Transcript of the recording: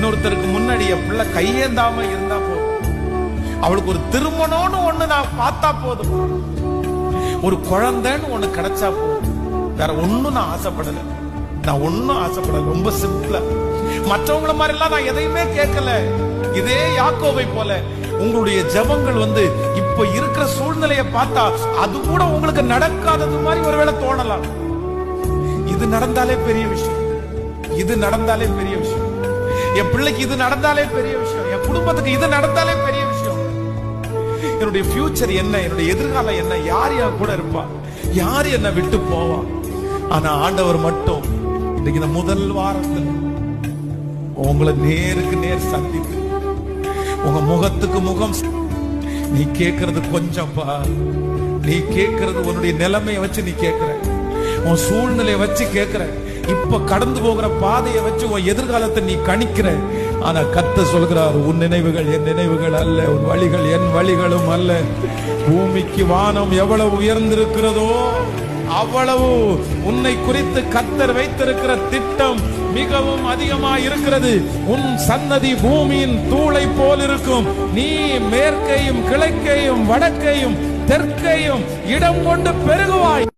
இன்னொருத்தருக்கு முன்னாடி என் பிள்ளை கையேந்தாம இருந்தா போதும். அவளுக்கு ஒரு திருமணம்னு ஒண்ணு நான் பார்த்தா போதும். ஒரு குழந்தைன்னு ஒண்ணு கிடைச்சா போதும். வேற ஒண்ணும் நான் ஆசைப்படல. நான் ஒன்னும் ஆசைப்படல. ரொம்ப சிம்பிளா மற்றவங்கள மாதிரி எல்லாம் நான் எதையுமே கேட்கல. இதே யாக்கோபை போல உங்களுடைய ஜெபங்கள் இப்ப இருக்கிற சூழ்நிலையை பார்த்தா அது கூட உங்களுக்கு நடக்காதது மாதிரி ஒருவேளை தோணலாம். இது நடந்தாலே பெரிய விஷயம். இது நடந்தாலே பெரிய விஷயம். என் பிள்ளைக்கு இது நடந்தாலே பெரிய விஷயம். என் குடும்பத்துக்கு இது நடந்தாலே பெரிய விஷயம். என்னுடைய ஃபியூச்சர் என்ன, என்னுடைய எதிர்காலம் என்ன, யார் யார் கூட இருப்பா, யார் என்ன விட்டு போவா. ஆனா ஆண்டவர் மட்டும் இன்னைக்கு இந்த முதல் வாரத்தில் உங்களை நேருக்கு நேர் சந்தித்து உங்க முகத்துக்கு முகம், நீ கேட்கறது கொஞ்சம்பா, நீ கேட்கறது உன்னுடைய நிலைமையை வச்சு நீ கேட்கிற, உன் சூழ்நிலையை வச்சு கேட்கிற, இப்ப கடந்து போகிற பாதையை வச்சு உன் எதிர்காலத்தை நீ கணிக்கிற. ஆனா கர்த்தர் சொல்கிறார், உன் நினைவுகள் என் நினைவுகள் அல்ல, உன் வழிகள் என் வழிகளும் அல்ல. பூமிக்கு வானம் எவ்வளவு உயர்ந்திருக்கிறதோ அவ்வளவு உன்னை குறித்து கர்த்தர் வைத்திருக்கிற திட்டம் மிகவும் அதிகமாக இருக்கிறது. உன் சன்னதி பூமியின் தூளை போல் இருக்கும். நீ மேற்கையும் கிழக்கையும் வடக்கையும் தெற்கையும் இடம் கொண்டு பெருகுவாய்.